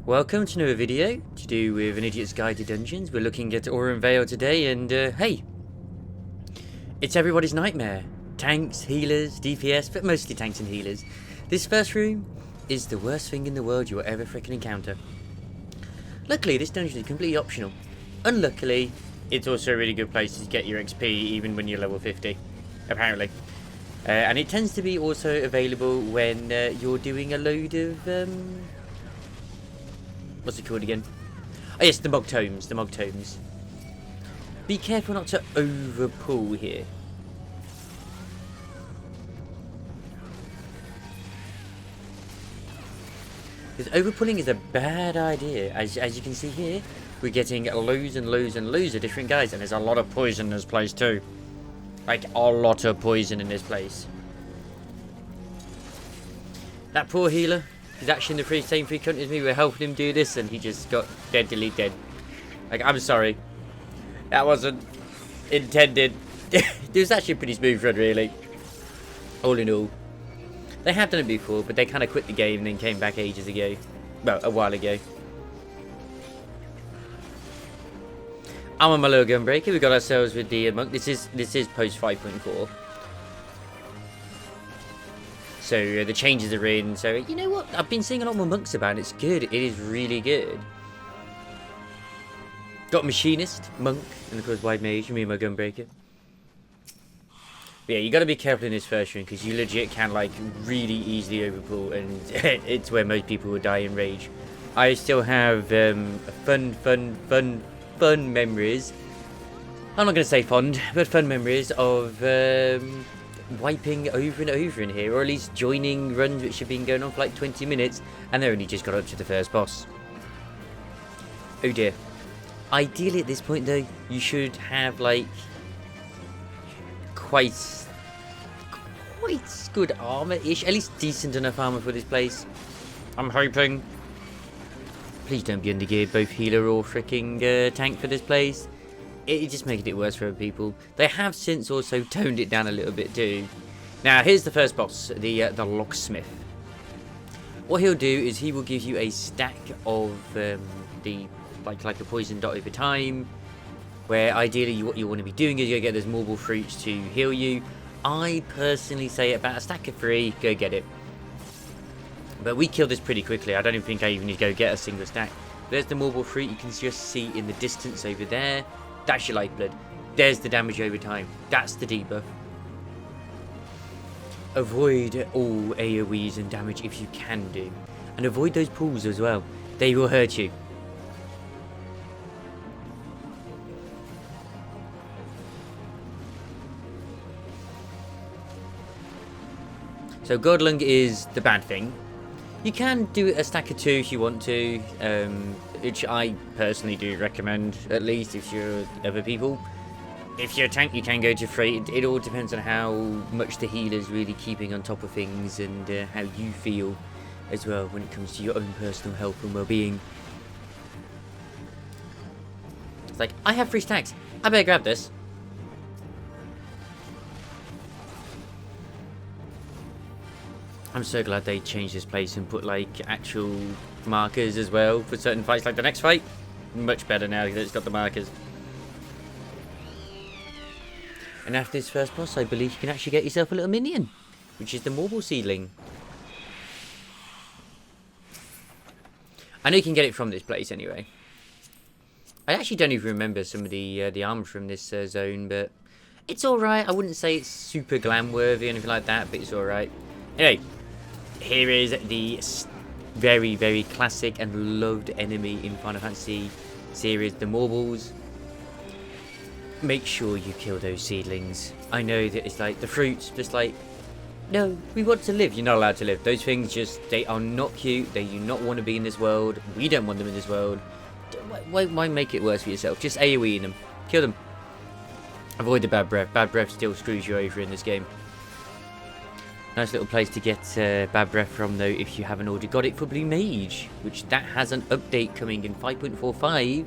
Welcome to another video to do with An Idiot's Guide to Dungeons. We're looking at Aurum Vale today, and hey, it's everybody's nightmare. Tanks, healers, DPS, but mostly tanks and healers. This first room is the worst thing in the world you will ever freaking encounter. Luckily, this dungeon is completely optional. Unluckily, it's also a really good place to get your XP even when you're level 50, apparently. And it tends to be also available when you're doing a load of what's it called again? Oh yes, the Mog Tomes. Be careful not to overpull here. Because overpulling is a bad idea. As you can see here, we're getting loads and loads and loads of different guys, and there's a lot of poison in this place too. Like a lot of poison in this place. That poor healer. He's actually in the same free country as me. We're helping him do this, and he just got deadly dead. Like, I'm sorry. That wasn't intended. It was actually a pretty smooth run, really. All in all. They have done it before, but they kind of quit the game and then came back ages ago. Well, a while ago. I'm on my little gunbreaker. We got ourselves with the monk. This is post 5.4. So the changes are in. So you know what? I've been seeing a lot more monks about it. It's good. It is really good. Got machinist, monk, and of course wide mage. Me and my gunbreaker. But yeah, you got to be careful in this first room because you legit can like really easily overpull, and it's where most people will die in rage. I still have fun memories. I'm not going to say fond, but fun memories of wiping over and over in here, or at least joining runs which have been going on for like 20 minutes, and they only just got up to the first boss. Oh dear. Ideally at this point though, you should have like quite good armor-ish, at least decent enough armor for this place. I'm hoping. Please don't be undergeared, both healer or freaking tank for this place. It just making it worse for other people. They have since also toned it down a little bit too. Now here's the first boss, the Locksmith. What he'll do is he will give you a stack of like a poison dot over time, where ideally what you want to be doing is you get those marble fruits to heal you. I personally say about a stack of 3, go get it. But we kill this pretty quickly. I don't even think I even need to go get a single stack. There's the marble fruit you can just see in the distance over there. That's your lifeblood. There's the damage over time. That's the debuff. Avoid all AoEs and damage if you can do. And avoid those pools as well. They will hurt you. So Godlung is the bad thing. You can do a stack of 2 if you want to, which I personally do recommend, at least if you're other people. If you're a tank, you can go to 3. It all depends on how much the healer's really keeping on top of things, and how you feel as well when it comes to your own personal health and well-being. It's like, I have 3 stacks, I better grab this. I'm so glad they changed this place and put like actual markers as well for certain fights. Like the next fight, much better now that it's got the markers. And after this first boss, I believe you can actually get yourself a little minion, which is the marble seedling. I know you can get it from this place anyway. I actually don't even remember some of the armor from this zone, but it's alright. I wouldn't say it's super glam worthy or anything like that, but it's alright. Anyway, here is the very, very classic and loved enemy in Final Fantasy series, the marbles. Make sure you kill those seedlings. I know that it's like the fruits, just like, no, we want to live. You're not allowed to live. Those things they are not cute. They do not want to be in this world. We don't want them in this world. Why make it worse for yourself? Just AoE them. Kill them. Avoid the bad breath. Bad breath still screws you over in this game. Nice little place to get bad breath from though if you haven't already got it for Blue Mage, which that has an update coming in 5.45.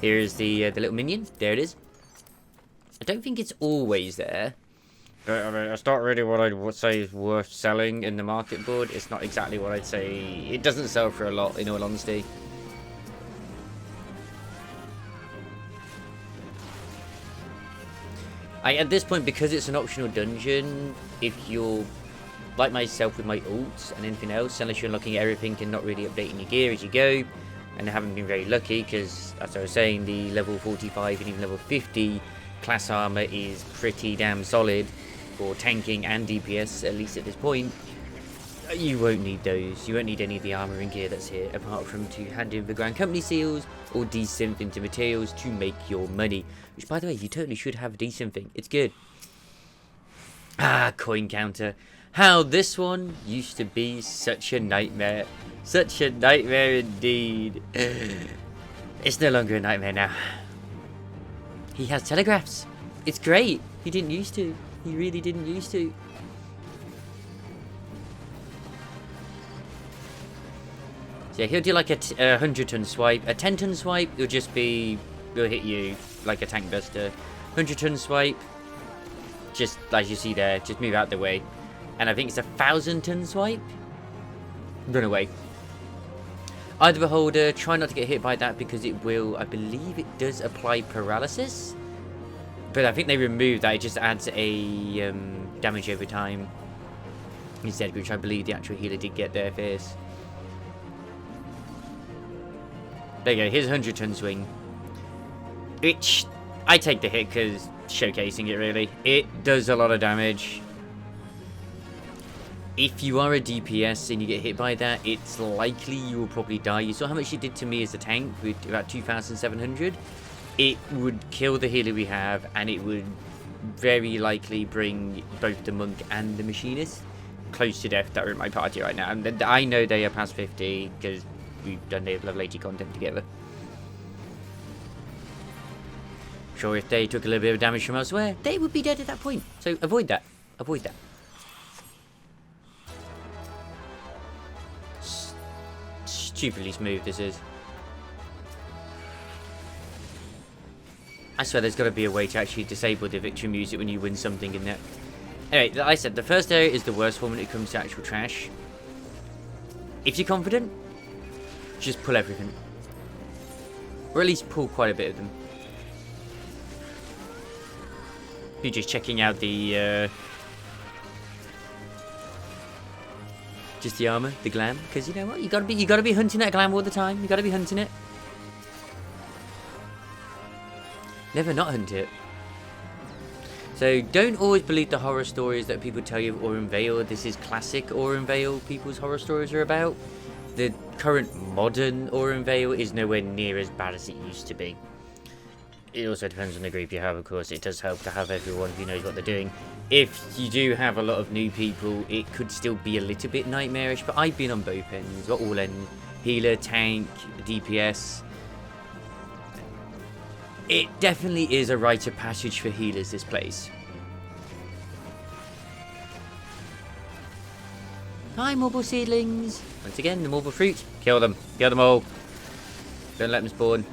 Here is the little minion. There it is. I don't think it's always there, I mean, it's not really what I would say is worth selling in the market board. It's not exactly what I'd say. It doesn't sell for a lot, in all honesty. At this point, because it's an optional dungeon, if you're like myself with my ults and anything else, unless you're unlocking everything and not really updating your gear as you go, and haven't been very lucky, because as I was saying, the level 45 and even level 50 class armor is pretty damn solid for tanking and DPS, at least at this point. You won't need those. You won't need any of the armor and gear that's here, apart from to hand in the Grand Company seals or desynth into materials to make your money. Which, by the way, you totally should have desynthing. It's good. Ah, coin counter. How this one used to be such a nightmare. Such a nightmare indeed. It's no longer a nightmare now. He has telegraphs. It's great. He didn't used to. He really didn't used to. So yeah, he'll do like a 100-ton swipe. A 10-ton swipe, it'll just be... It'll hit you like a tank buster. 100-ton swipe, just as you see there, just move out the way. And I think it's a 1,000-ton swipe. Run away. Eye of the Beholder, try not to get hit by that because it will, I believe it does apply paralysis. But I think they removed that, it just adds a damage over time instead, which I believe the actual healer did get there first. There you go, here's a 100-ton swing. Which, I take the hit because showcasing it really. It does a lot of damage. If you are a DPS and you get hit by that, it's likely you will probably die. You saw how much it did to me as a tank with about 2,700. It would kill the healer we have, and it would very likely bring both the monk and the machinist close to death that are in my party right now. And I know they are past 50 because we've done their level 80 content together. Sure, if they took a little bit of damage from elsewhere, they would be dead at that point. So avoid that. Avoid that. Stupidly smooth this is. I swear there's got to be a way to actually disable the victory music when you win something in there. Anyway, like I said, the first area is the worst one when it comes to actual trash. If you're confident, just pull everything. Or at least pull quite a bit of them. You're just checking out the just the armor, the glam, because you know what, you gotta be hunting that glam all the time. You gotta be hunting it. Never not hunt it. So don't always believe the horror stories that people tell you of Aurum Vale. This is classic Aurum Vale people's horror stories are about. The current modern Aurum Vale is nowhere near as bad as it used to be. It also depends on the group you have, of course. It does help to have everyone who knows what they're doing. If you do have a lot of new people, it could still be a little bit nightmarish, but I've been on both ends. Got all ends. Healer, tank, DPS. It definitely is a rite of passage for healers, this place. Hi, marble seedlings. Once again, the marble fruit. Kill them. Kill them all. Don't let them spawn.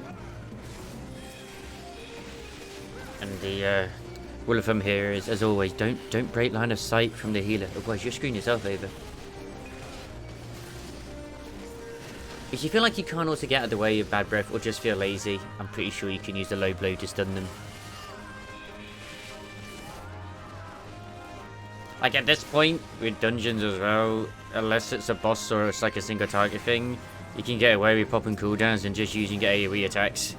And the rule of thumb here is, as always, don't break line of sight from the healer, otherwise you're screwing yourself over. If you feel like you can't also get out of the way of bad breath or just feel lazy, I'm pretty sure you can use the low blow to stun them. Like at this point, with dungeons as well, unless it's a boss or it's like a single target thing, you can get away with popping cooldowns and just using AoE attacks.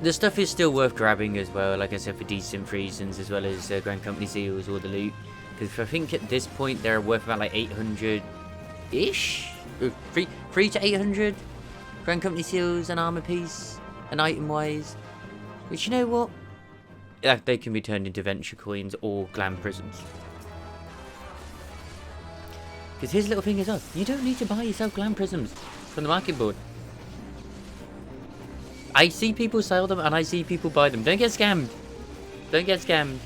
The stuff is still worth grabbing as well, like I said, for decent reasons, as well as Grand Company seals or the loot. Because I think at this point they're worth about like 800-ish? 3 to 800 Grand Company seals, an armor piece, and item-wise. Which, you know what? Yeah, they can be turned into venture coins or glam prisms. Because here's a little thing as well. You don't need to buy yourself glam prisms from the market board. I see people sell them and I see people buy them. Don't get scammed. Don't get scammed.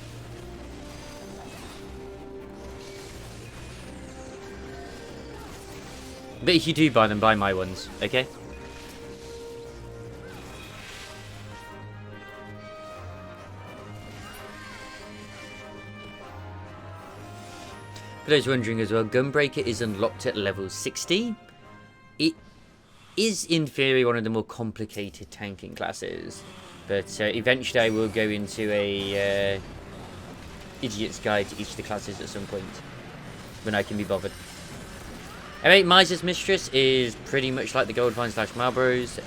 But if you do buy them, buy my ones, okay? For those wondering as well, Gunbreaker is unlocked at level 60. It is, in theory, one of the more complicated tanking classes. But eventually I will go into a idiot's guide to each of the classes at some point. When I can be bothered. Anyway, Miser's Mistress is pretty much like the Goldvine / Marlboros.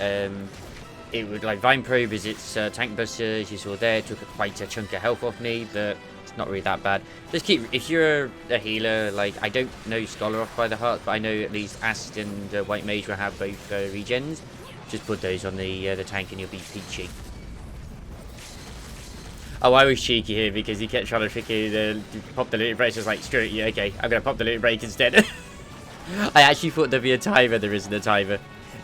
It would, like, Vine Probe is its tank buster, as you saw there. Took quite a chunk of health off me, but it's not really that bad. Just keep, if you're a healer, like, I don't know Scholar off by the heart, but I know at least Ast and White Mage will have both regens. Just put those on the tank and you'll be peachy. Oh, I was cheeky here because he kept trying to freaking pop the little break. Just like, screw it, yeah, okay, I'm going to pop the little break instead. I actually thought there'd be a timer. There isn't a timer.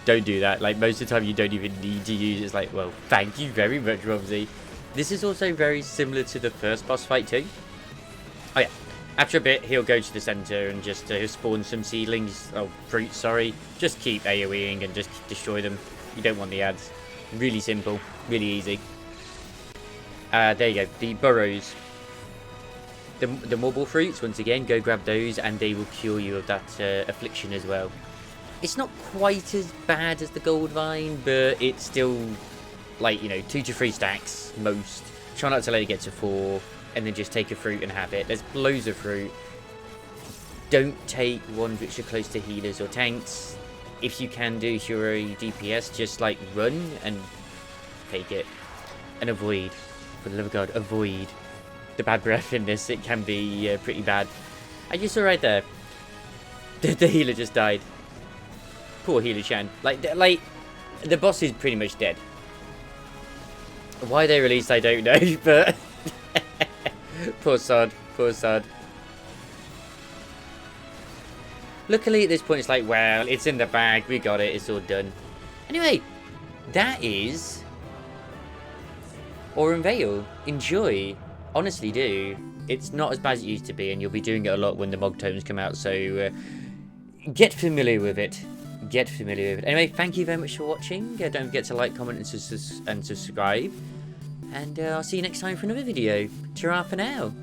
Don't do that. Like, most of the time you don't even need to use it. It's like, well, thank you very much, Romsey. This is also very similar to the first boss fight too. Oh yeah. After a bit, he'll go to the center and just spawn some seedlings. Oh, fruits, sorry. Just keep AoEing and just destroy them. You don't want the ads. Really simple. Really easy. There you go. The burrows. The marble fruits, once again, go grab those and they will cure you of that affliction as well. It's not quite as bad as the gold vine, but it's still, like, you know, 2 to 3 stacks most. Try not to let it get to 4, and then just take a fruit and have it. There's loads of fruit. Don't take ones which are close to healers or tanks. If you can do, if you're a DPS, just, like, run and take it. And avoid, for the love of God, avoid the bad breath in this. It can be pretty bad. And you saw right there, the healer just died. Poor healer Chan. Like, the boss is pretty much dead. Why they released, I don't know, but poor sod, poor sod. Luckily at this point it's like, well, it's in the bag, we got it, it's all done. Anyway, that is Aurum Vale. Enjoy. Honestly do. It's not as bad as it used to be, and you'll be doing it a lot when the Mog Tomes come out, so get familiar with it. Get familiar with it. Anyway, thank you very much for watching. Don't forget to like, comment, and subscribe. And I'll see you next time for another video. Ta-ra for now.